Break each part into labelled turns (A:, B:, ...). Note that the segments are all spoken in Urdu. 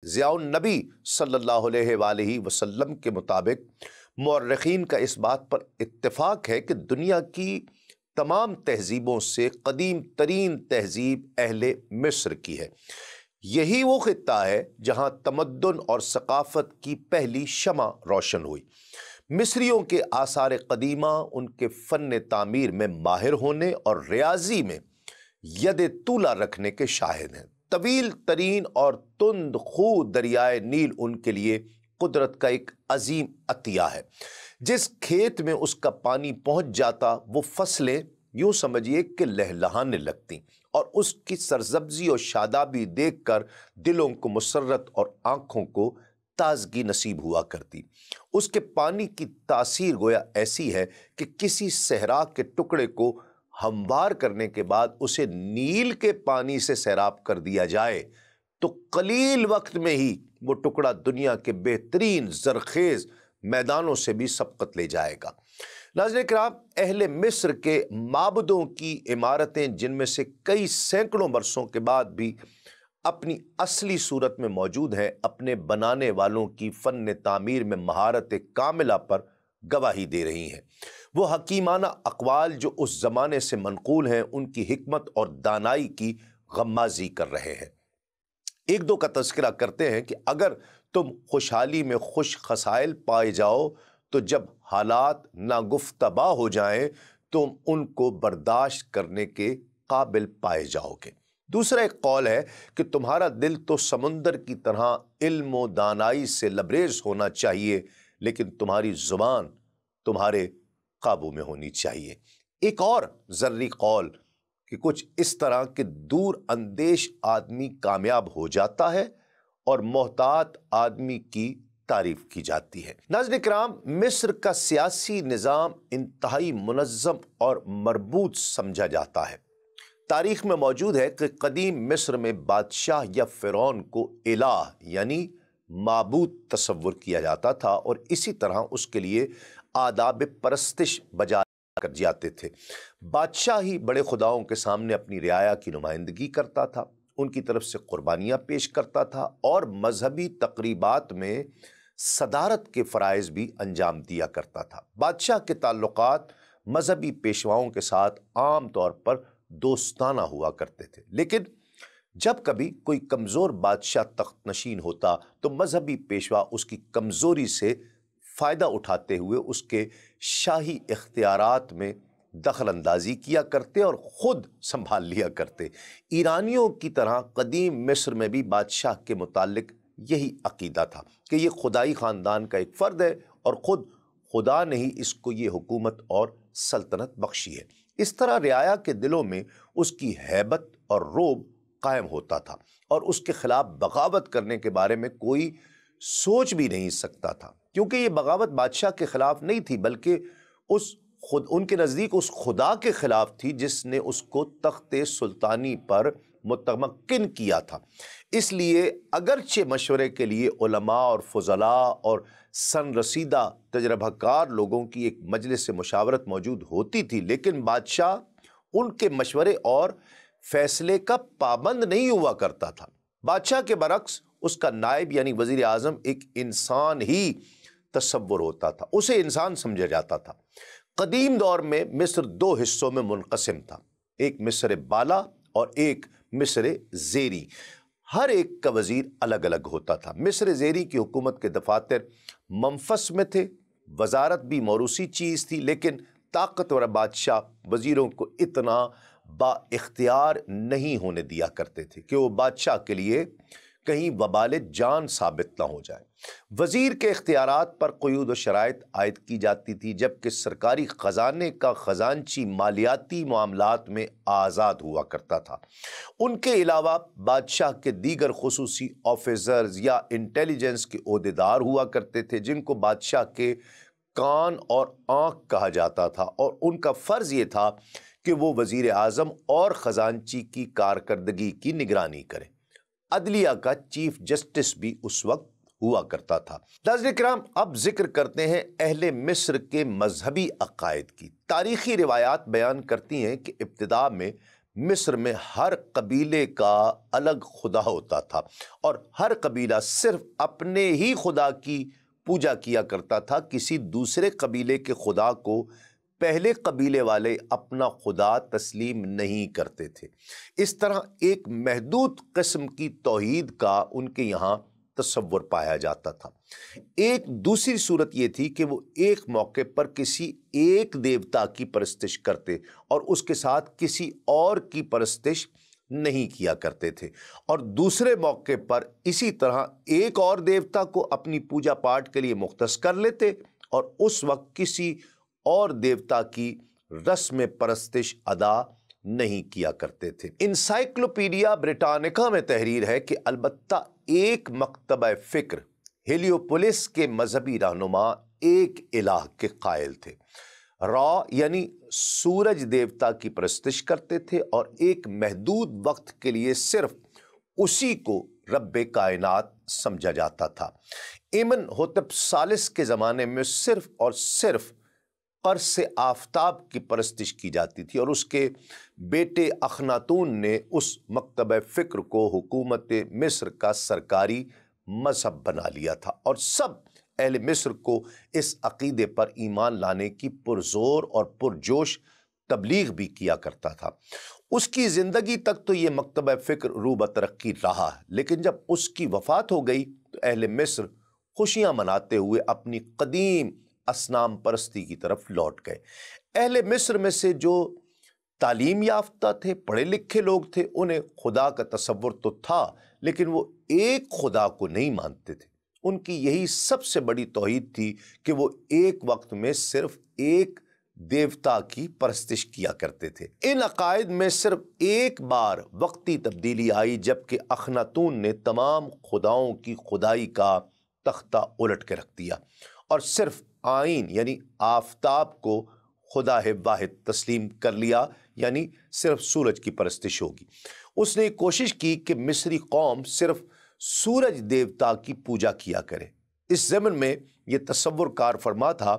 A: ضیاء النبی صلی اللہ علیہ وآلہ وسلم کے مطابق مورخین کا اس بات پر اتفاق ہے کہ دنیا کی تمام تہذیبوں سے قدیم ترین تہذیب اہل مصر کی ہے۔ یہی وہ خطہ ہے جہاں تمدن اور ثقافت کی پہلی شمع روشن ہوئی۔ مصریوں کے آثار قدیمہ ان کے فن تعمیر میں ماہر ہونے اور ریاضی میں ید طولہ رکھنے کے شاہد ہیں۔ طویل ترین اور تند خو دریائے نیل ان کے لیے قدرت کا ایک عظیم عطیہ ہے۔ جس کھیت میں اس کا پانی پہنچ جاتا وہ فصلیں یوں سمجھیے کہ لہلہانے لگتی اور اس کی سرسبزی اور شادابی دیکھ کر دلوں کو مسرت اور آنکھوں کو تازگی نصیب ہوا کرتی۔ اس کے پانی کی تاثیر گویا ایسی ہے کہ کسی صحرا کے ٹکڑے کو ہموار کرنے کے بعد اسے نیل کے پانی سے سیراب کر دیا جائے تو قلیل وقت میں ہی وہ ٹکڑا دنیا کے بہترین زرخیز میدانوں سے بھی سبقت لے جائے گا۔ ناظرین کرام، اہل مصر کے معبدوں کی عمارتیں جن میں سے کئی سینکڑوں برسوں کے بعد بھی اپنی اصلی صورت میں موجود ہیں، اپنے بنانے والوں کی فن تعمیر میں مہارت کاملہ پر گواہی دے رہی ہیں۔ وہ حکیمانہ اقوال جو اس زمانے سے منقول ہیں ان کی حکمت اور دانائی کی غمازی کر رہے ہیں۔ ایک دو کا تذکرہ کرتے ہیں کہ اگر تم خوشحالی میں خوش خصائل پائے جاؤ تو جب حالات ناگفتبا ہو جائیں تم ان کو برداشت کرنے کے قابل پائے جاؤ گے۔ دوسرا ایک قول ہے کہ تمہارا دل تو سمندر کی طرح علم و دانائی سے لبریز ہونا چاہیے لیکن تمہاری زبان تمہارے قابو میں ہونی چاہیے۔ ایک اور ذری قول کہ کچھ اس طرح کہ دور اندیش آدمی کامیاب ہو جاتا ہے اور محتاط آدمی کی تعریف کی جاتی ہے۔ ناظرین کرام، مصر کا سیاسی نظام انتہائی منظم اور مربوط سمجھا جاتا ہے۔ تاریخ میں موجود ہے کہ قدیم مصر میں بادشاہ یا فرعون کو الہ یعنی معبود تصور کیا جاتا تھا اور اسی طرح اس کے لیے آداب پرستش بجا کر جاتے تھے۔ بادشاہ ہی بڑے خداؤں کے سامنے اپنی رعایا کی نمائندگی کرتا تھا، ان کی طرف سے قربانیاں پیش کرتا تھا اور مذہبی تقریبات میں صدارت کے فرائض بھی انجام دیا کرتا تھا۔ بادشاہ کے تعلقات مذہبی پیشواؤں کے ساتھ عام طور پر دوستانہ ہوا کرتے تھے، لیکن جب کبھی کوئی کمزور بادشاہ تخت نشین ہوتا تو مذہبی پیشوا اس کی کمزوری سے فائدہ اٹھاتے ہوئے اس کے شاہی اختیارات میں دخل اندازی کیا کرتے اور خود سنبھال لیا کرتے۔ ایرانیوں کی طرح قدیم مصر میں بھی بادشاہ کے متعلق یہی عقیدہ تھا کہ یہ خدائی خاندان کا ایک فرد ہے اور خود خدا نے ہی اس کو یہ حکومت اور سلطنت بخشی ہے۔ اس طرح رعایا کے دلوں میں اس کی ہیبت اور رعب قائم ہوتا تھا اور اس کے خلاف بغاوت کرنے کے بارے میں کوئی سوچ بھی نہیں سکتا تھا، کیونکہ یہ بغاوت بادشاہ کے خلاف نہیں تھی بلکہ ان کے نزدیک اس خدا کے خلاف تھی جس نے اس کو تخت سلطانی پر متمکن کیا تھا۔ اس لیے اگرچہ مشورے کے لیے علماء اور فضلاء اور سن رسیدہ تجربہ کار لوگوں کی ایک مجلس مشاورت موجود ہوتی تھی، لیکن بادشاہ ان کے مشورے اور فیصلے کا پابند نہیں ہوا کرتا تھا۔ بادشاہ کے برعکس اس کا نائب یعنی وزیر اعظم ایک انسان ہی تصور ہوتا تھا، اسے انسان سمجھا جاتا تھا۔ قدیم دور میں مصر دو حصوں میں منقسم تھا، ایک مصر بالا اور ایک مصر زیری۔ ہر ایک کا وزیر الگ الگ ہوتا تھا۔ مصر زیری کی حکومت کے دفاتر منفس میں تھے، وزارت بھی موروثی چیز تھی، لیکن طاقتور بادشاہ وزیروں کو اتنا با اختیار نہیں ہونے دیا کرتے تھے کہ وہ بادشاہ کے لیے کہیں وبال جان ثابت نہ ہو جائے۔ وزیر کے اختیارات پر قیود و شرائط عائد کی جاتی تھی، جبکہ سرکاری خزانے کا خزانچی مالیاتی معاملات میں آزاد ہوا کرتا تھا۔ ان کے علاوہ بادشاہ کے دیگر خصوصی آفیسرز یا انٹیلیجنس کے عہدیدار ہوا کرتے تھے جن کو بادشاہ کے کان اور آنکھ کہا جاتا تھا، اور ان کا فرض یہ تھا کہ وہ وزیر اعظم اور خزانچی کی کارکردگی کی نگرانی کریں۔ عدلیہ کا چیف جسٹس بھی اس وقت ہوا کرتا تھا۔ ناظرین کرام، اب ذکر کرتے ہیں اہل مصر کے مذہبی عقائد کی۔ تاریخی روایات بیان کرتی ہیں کہ ابتدا میں مصر میں ہر قبیلے کا الگ خدا ہوتا تھا اور ہر قبیلہ صرف اپنے ہی خدا کی پوجا کیا کرتا تھا، کسی دوسرے قبیلے کے خدا کو پہلے قبیلے والے اپنا خدا تسلیم نہیں کرتے تھے۔ اس طرح ایک محدود قسم کی توحید کا ان کے یہاں تصور پایا جاتا تھا۔ ایک دوسری صورت یہ تھی کہ وہ ایک موقع پر کسی ایک دیوتا کی پرستش کرتے اور اس کے ساتھ کسی اور کی پرستش نہیں کیا کرتے تھے، اور دوسرے موقع پر اسی طرح ایک اور دیوتا کو اپنی پوجا پاٹ کے لیے مختص کر لیتے اور اس وقت کسی اور دیوتا کی رسم پرستش ادا نہیں کیا کرتے تھے۔ انسائکلوپیڈیا بریٹانیکا میں تحریر ہے کہ البتہ ایک مکتبہ فکر ہیلیوپولس کے مذہبی رہنما ایک الہ کے قائل تھے، را یعنی سورج دیوتا کی پرستش کرتے تھے اور ایک محدود وقت کے لیے صرف اسی کو رب کائنات سمجھا جاتا تھا۔ ایمن ہوتب ثالث کے زمانے میں صرف اور صرف قرص آفتاب کی پرستش کی جاتی تھی اور اس کے بیٹے اخناتون نے اس مکتبہ فکر کو حکومت مصر کا سرکاری مذہب بنا لیا تھا، اور سب اہل مصر کو اس عقیدے پر ایمان لانے کی پرزور اور پرجوش تبلیغ بھی کیا کرتا تھا۔ اس کی زندگی تک تو یہ مکتبہ فکر رو بترقی رہا، لیکن جب اس کی وفات ہو گئی تو اہل مصر خوشیاں مناتے ہوئے اپنی قدیم اصنام پرستی کی طرف لوٹ گئے۔ اہل مصر میں سے جو تعلیم یافتہ تھے، پڑھے لکھے لوگ تھے، انہیں خدا کا تصور تو تھا، لیکن وہ ایک خدا کو نہیں مانتے تھے۔ ان کی یہی سب سے بڑی توحید تھی کہ وہ ایک وقت میں صرف ایک دیوتا کی پرستش کیا کرتے تھے۔ ان عقائد میں صرف ایک بار وقتی تبدیلی آئی جبکہ اخناتون نے تمام خداؤں کی خدائی کا تختہ الٹ کے رکھ دیا اور صرف آئین یعنی آفتاب کو خدا واحد تسلیم کر لیا، یعنی صرف سورج کی پرستش ہوگی۔ اس نے کوشش کی کہ مصری قوم صرف سورج دیوتا کی پوجا کیا کرے۔ اس ضمن میں یہ تصور کار فرما تھا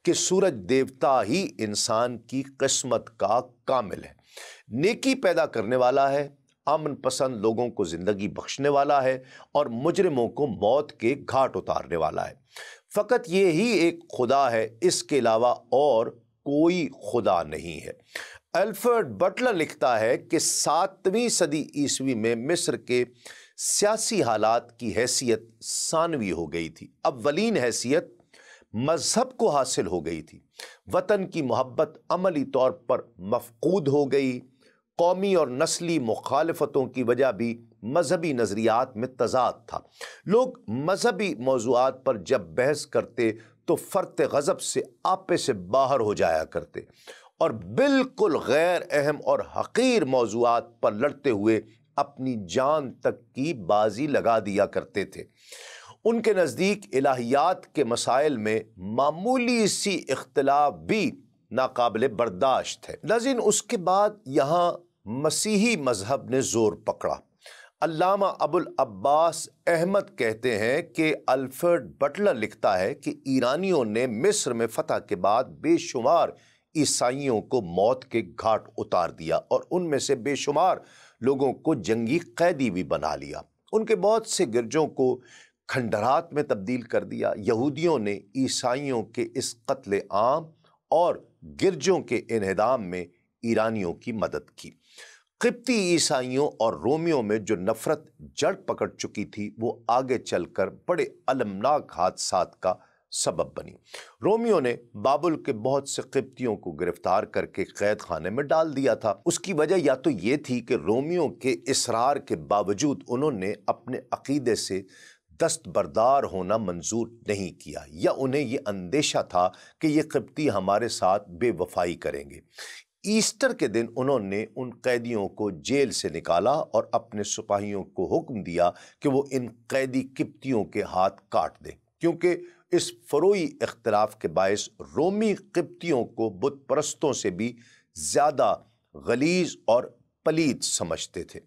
A: کہ سورج دیوتا ہی انسان کی قسمت کا کامل ہے، نیکی پیدا کرنے والا ہے، امن پسند لوگوں کو زندگی بخشنے والا ہے اور مجرموں کو موت کے گھاٹ اتارنے والا ہے۔ فقط یہی ایک خدا ہے، اس کے علاوہ اور کوئی خدا نہیں ہے۔ الفریڈ بٹلر لکھتا ہے کہ 7ویں صدی عیسوی میں مصر کے سیاسی حالات کی حیثیت ثانوی ہو گئی تھی، اولین حیثیت مذہب کو حاصل ہو گئی تھی۔ وطن کی محبت عملی طور پر مفقود ہو گئی۔ قومی اور نسلی مخالفتوں کی وجہ بھی مذہبی نظریات میں تضاد تھا۔ لوگ مذہبی موضوعات پر جب بحث کرتے تو فرط غضب سے آپے سے باہر ہو جایا کرتے اور بالکل غیر اہم اور حقیر موضوعات پر لڑتے ہوئے اپنی جان تک کی بازی لگا دیا کرتے تھے۔ ان کے نزدیک الہیات کے مسائل میں معمولی سی اختلاف بھی ناقابل برداشت ہے۔ لیکن اس کے بعد یہاں مسیحی مذہب نے زور پکڑا۔ علامہ ابو العباس احمد کہتے ہیں کہ الفریڈ بٹلر لکھتا ہے کہ ایرانیوں نے مصر میں فتح کے بعد بے شمار عیسائیوں کو موت کے گھاٹ اتار دیا اور ان میں سے بے شمار لوگوں کو جنگی قیدی بھی بنا لیا۔ ان کے بہت سے گرجوں کو کھنڈرات میں تبدیل کر دیا۔ یہودیوں نے عیسائیوں کے اس قتل عام اور گرجوں کے انہدام میں ایرانیوں کی مدد کی۔ قبطی عیسائیوں اور رومیوں میں جو نفرت جڑ پکڑ چکی تھی وہ آگے چل کر بڑے المناک حادثات کا سبب بنی۔ رومیوں نے بابل کے بہت سے قبطیوں کو گرفتار کر کے قید خانے میں ڈال دیا تھا۔ اس کی وجہ یا تو یہ تھی کہ رومیوں کے اصرار کے باوجود انہوں نے اپنے عقیدے سے دستبردار ہونا منظور نہیں کیا، یا انہیں یہ اندیشہ تھا کہ یہ قبطی ہمارے ساتھ بے وفائی کریں گے۔ ایسٹر کے دن انہوں نے ان قیدیوں کو جیل سے نکالا اور اپنے سپاہیوں کو حکم دیا کہ وہ ان قیدی قبطیوں کے ہاتھ کاٹ دیں، کیونکہ اس فروئی اختلاف کے باعث رومی قبطیوں کو بت پرستوں سے بھی زیادہ غلیظ اور پلید سمجھتے تھے۔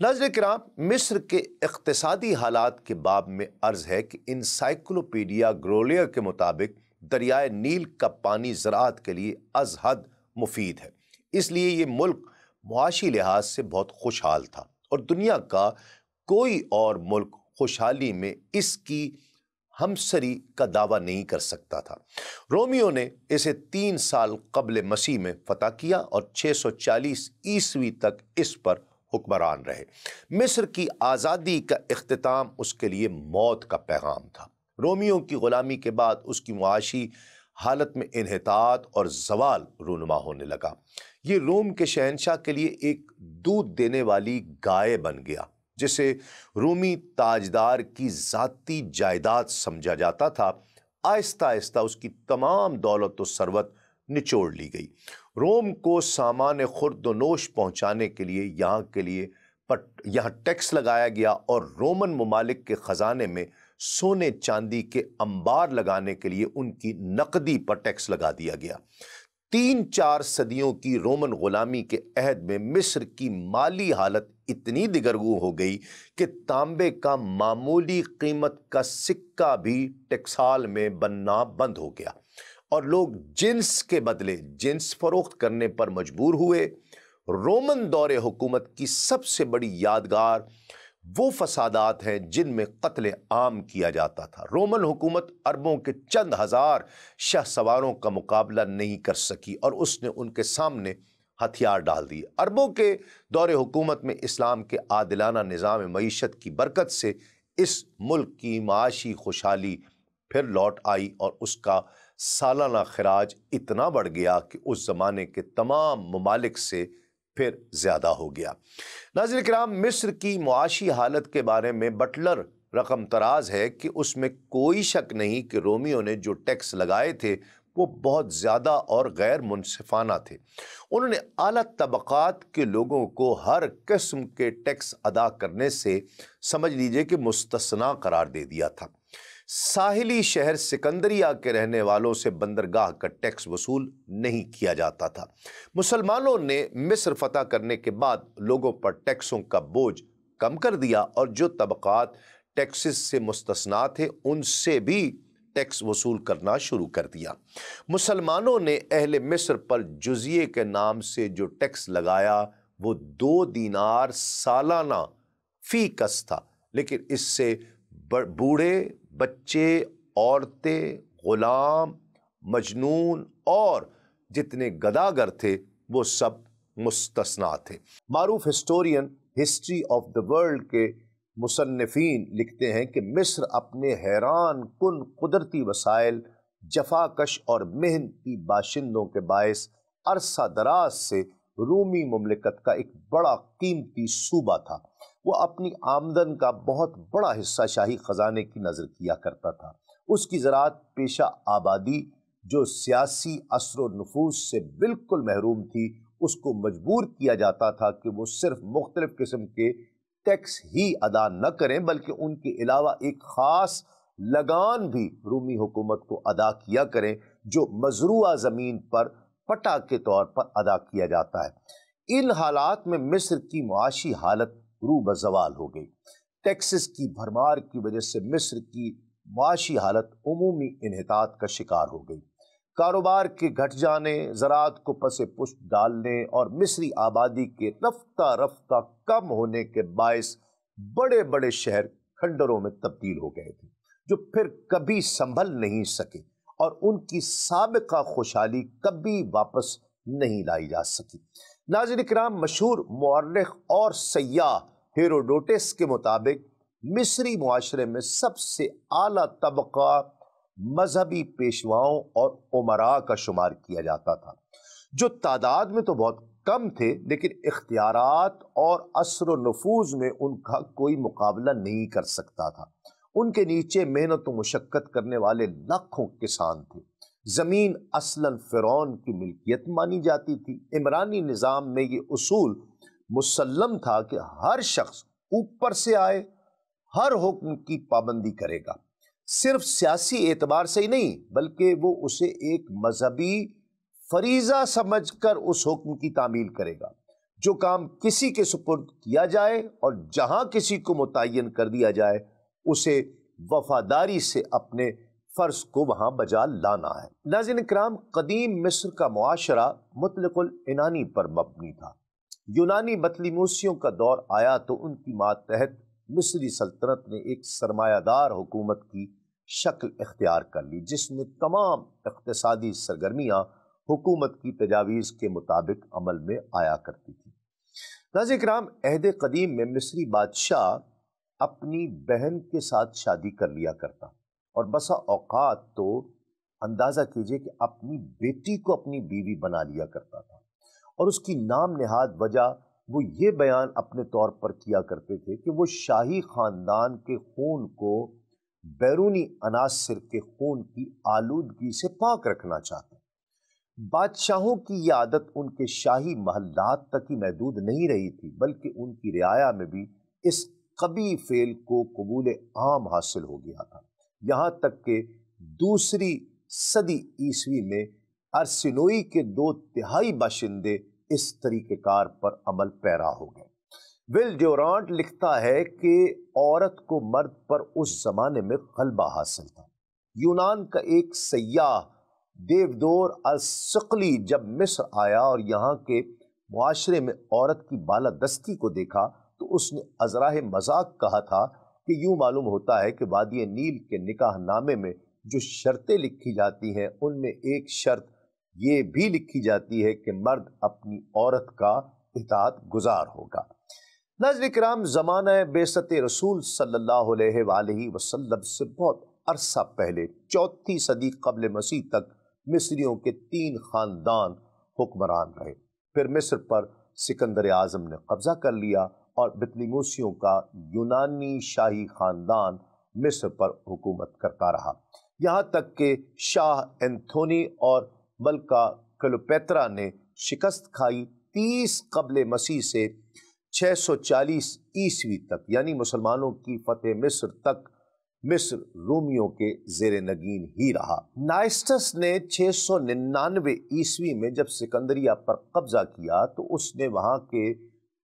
A: ناظرین کرام، مصر کے اقتصادی حالات کے باب میں عرض ہے کہ انسائکلوپیڈیا گرولیر کے مطابق دریائے نیل کا پانی زراعت کے لیے از حد مفید ہے، اس لیے یہ ملک معاشی لحاظ سے بہت خوشحال تھا اور دنیا کا کوئی اور ملک خوشحالی میں اس کی ہمسری کا دعویٰ نہیں کر سکتا تھا۔ رومیوں نے اسے 3 سال قبل مسیح میں فتح کیا اور 640 عیسوی تک اس پر حکمران رہے۔ مصر کی آزادی کا اختتام اس کے لیے موت کا پیغام تھا۔ رومیوں کی غلامی کے بعد اس کی معاشی حالت میں انحطاط اور زوال رونما ہونے لگا۔ یہ روم کے شہنشاہ کے لیے ایک دودھ دینے والی گائے بن گیا، جسے رومی تاجدار کی ذاتی جائیداد سمجھا جاتا تھا۔ آہستہ آہستہ اس کی تمام دولت و ثروت نچوڑ لی گئی۔ روم کو سامان خورد و نوش پہنچانے کے لیے یہاں ٹیکس لگایا گیا اور رومن ممالک کے خزانے میں سونے چاندی کے انبار لگانے کے لیے ان کی نقدی پر ٹیکس لگا دیا گیا۔ 3-4 صدیوں کی رومن غلامی کے عہد میں مصر کی مالی حالت اتنی دگرگوں ہو گئی کہ تانبے کا معمولی قیمت کا سکہ بھی ٹکسال میں بننا بند ہو گیا اور لوگ جنس کے بدلے جنس فروخت کرنے پر مجبور ہوئے۔ رومن دور حکومت کی سب سے بڑی یادگار وہ فسادات ہیں جن میں قتل عام کیا جاتا تھا۔ رومن حکومت عربوں کے چند ہزار شاہ سواروں کا مقابلہ نہیں کر سکی اور اس نے ان کے سامنے ہتھیار ڈال دیے۔ عربوں کے دور حکومت میں اسلام کے عادلانہ نظام معیشت کی برکت سے اس ملک کی معاشی خوشحالی پھر لوٹ آئی اور اس کا سالانہ خراج اتنا بڑھ گیا کہ اس زمانے کے تمام ممالک سے پھر زیادہ ہو گیا۔ ناظرین کرام، مصر کی معاشی حالت کے بارے میں بٹلر رقم تراز ہے کہ اس میں کوئی شک نہیں کہ رومیوں نے جو ٹیکس لگائے تھے وہ بہت زیادہ اور غیر منصفانہ تھے۔ انہوں نے اعلیٰ طبقات کے لوگوں کو ہر قسم کے ٹیکس ادا کرنے سے سمجھ لیجئے کہ مستثنیٰ قرار دے دیا تھا۔ ساحلی شہر سکندریہ کے رہنے والوں سے بندرگاہ کا ٹیکس وصول نہیں کیا جاتا تھا۔ مسلمانوں نے مصر فتح کرنے کے بعد لوگوں پر ٹیکسوں کا بوجھ کم کر دیا اور جو طبقات ٹیکسز سے مستثنیٰ تھے ان سے بھی ٹیکس وصول کرنا شروع کر دیا۔ مسلمانوں نے اہل مصر پر جزیے کے نام سے جو ٹیکس لگایا وہ 2 دینار سالانہ فی کس تھا، لیکن اس سے بوڑھے، بچے، عورتیں، غلام، مجنون اور جتنے گداگر تھے وہ سب مستثنیٰ تھے۔ معروف historian history of the world کے مصنفین لکھتے ہیں کہ مصر اپنے حیران کن قدرتی وسائل، جفاکش اور محنتی باشندوں کے باعث عرصہ دراز سے رومی مملکت کا ایک بڑا قیمتی صوبہ تھا۔ وہ اپنی آمدن کا بہت بڑا حصہ شاہی خزانے کی نظر کیا کرتا تھا۔ اس کی زراعت پیشہ آبادی جو سیاسی اثر و نفوذ سے بالکل محروم تھی، اس کو مجبور کیا جاتا تھا کہ وہ صرف مختلف قسم کے ٹیکس ہی ادا نہ کریں بلکہ ان کے علاوہ ایک خاص لگان بھی رومی حکومت کو ادا کیا کریں جو مزروعہ زمین پر پٹا کے طور پر ادا کیا جاتا ہے۔ ان حالات میں مصر کی معاشی حالت رو بزوال ہو گئی۔ ٹیکسز کی بھرمار کی وجہ سے مصر کی معاشی حالت عمومی انحطاط کا شکار ہو گئی۔ کاروبار کے گھٹ جانے، زراعت کو پس پشت ڈالنے اور مصری آبادی کے رفتہ رفتہ کم ہونے کے باعث بڑے بڑے شہر کھنڈروں میں تبدیل ہو گئے تھے جو پھر کبھی سنبھل نہیں سکے اور ان کی سابقہ خوشحالی کبھی واپس نہیں لائی جا سکی۔ ناظرین کرام، مشہور مورخ اور سیاح ہیروڈوٹس کے مطابق مصری معاشرے میں سب سے اعلیٰ طبقہ مذہبی پیشواؤں اور امراء کا شمار کیا جاتا تھا، جو تعداد میں تو بہت کم تھے لیکن اختیارات اور اثر و نفوذ میں ان کا کوئی مقابلہ نہیں کر سکتا تھا۔ ان کے نیچے محنت و مشقت کرنے والے لاکھوں کسان تھے۔ زمین اصلاً فرعون کی ملکیت مانی جاتی تھی۔ عمرانی نظام میں یہ اصول مسلم تھا کہ ہر شخص اوپر سے آئے ہر حکم کی پابندی کرے گا، صرف سیاسی اعتبار سے ہی نہیں بلکہ وہ اسے ایک مذہبی فریضہ سمجھ کر اس حکم کی تعمیل کرے گا۔ جو کام کسی کے سپرد کیا جائے اور جہاں کسی کو متعین کر دیا جائے اسے وفاداری سے اپنے فرض کو وہاں بجا لانا ہے۔ ناظرین کرام، قدیم مصر کا معاشرہ مطلق العنانی پر مبنی تھا، یونانی بطلیموسیوں کا دور آیا تو ان کی ماتحت مصری سلطنت نے ایک سرمایہ دار حکومت کی شکل اختیار کر لی، جس میں تمام اقتصادی سرگرمیاں حکومت کی تجاویز کے مطابق عمل میں آیا کرتی تھی۔ ناظرین کرام، عہد قدیم میں مصری بادشاہ اپنی بہن کے ساتھ شادی کر لیا کرتا، اور بسا اوقات تو اندازہ کیجئے کہ اپنی بیٹی کو اپنی بیوی بنا لیا کرتا تھا، اور اس کی نام نہاد وجہ وہ یہ بیان اپنے طور پر کیا کرتے تھے کہ وہ شاہی خاندان کے خون کو بیرونی عناصر کے خون کی آلودگی سے پاک رکھنا چاہتے ہیں۔ بادشاہوں کی یہ عادت ان کے شاہی محلات تک ہی محدود نہیں رہی تھی، بلکہ ان کی رعایا میں بھی اس قبیح فعل کو قبول عام حاصل ہو گیا تھا، یہاں تک کہ دوسری صدی عیسوی میں ارسینوئی کے 2/3 باشندے اس طریقہ کار پر عمل پیرا ہو گئے۔ ول ڈیورانٹ لکھتا ہے کہ عورت کو مرد پر اس زمانے میں غلبہ حاصل تھا۔ یونان کا ایک سیاح دیودور الثقلی جب مصر آیا اور یہاں کے معاشرے میں عورت کی بالادستی کو دیکھا تو اس نے ازراہ مذاق کہا تھا کہ یوں معلوم ہوتا ہے کہ وادی نیل کے نکاح نامے میں جو شرطیں لکھی جاتی ہیں ان میں ایک شرط یہ بھی لکھی جاتی ہے کہ مرد اپنی عورت کا اطاعت گزار ہوگا۔ ناظرین کرام، زمانہ بعثت رسول صلی اللہ علیہ وآلہ وسلم سے بہت عرصہ پہلے 4تھی صدی قبل مسیح تک مصریوں کے 3 خاندان حکمران رہے۔ پھر مصر پر سکندر اعظم نے قبضہ کر لیا اور بطلیموسیوں کا یونانی شاہی خاندان مصر پر حکومت کرتا رہا، یہاں تک کہ شاہ اینتھونی اور ملکہ کلیوپیٹرا نے شکست کھائی 30 قبل مسیح سے 640 عیسوی تک، یعنی مسلمانوں کی فتح مصر تک مصر رومیوں کے زیر نگین ہی رہا۔ نائسٹس نے 699 عیسوی میں جب سکندریہ پر قبضہ کیا تو اس نے وہاں کے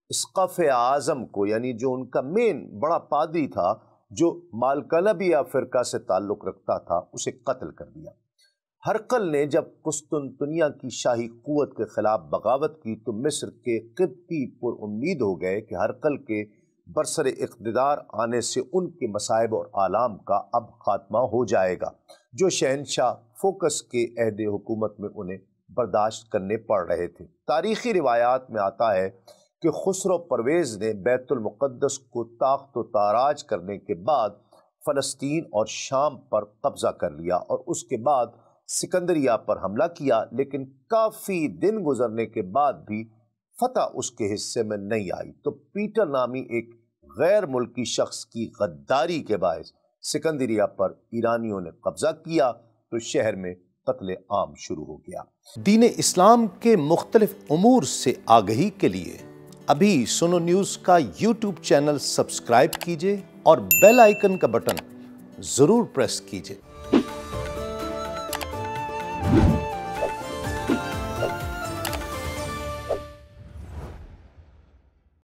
A: اسقف اعظم کو، یعنی جو ان کا مین بڑا پادری تھا جو مالکلبیہ فرقہ سے تعلق رکھتا تھا، اسے قتل کر دیا۔ ہرقل نے جب قسطنطنیہ کی شاہی قوت کے خلاف بغاوت کی تو مصر کے قبطی پر امید ہو گئے کہ ہرقل کے برسر اقتدار آنے سے ان کے مصائب اور آلام کا اب خاتمہ ہو جائے گا، جو شہنشاہ فوکس کے عہد حکومت میں انہیں برداشت کرنے پڑ رہے تھے۔ تاریخی روایات میں آتا ہے کہ خسرو پرویز نے بیت المقدس کو تاخت و تاراج کرنے کے بعد فلسطین اور شام پر قبضہ کر لیا اور اس کے بعد سکندریہ پر حملہ کیا، لیکن کافی دن گزرنے کے بعد بھی فتح اس کے حصے میں نہیں آئی تو پیٹر نامی ایک غیر ملکی شخص کی غداری کے باعث سکندریہ پر ایرانیوں نے قبضہ کیا تو شہر میں قتل عام شروع ہو گیا۔ دین اسلام کے مختلف امور سے آگہی کے لیے ابھی سنو نیوز کا یوٹیوب چینل سبسکرائب کیجئے اور بیل آئیکن کا بٹن ضرور پریس کیجئے۔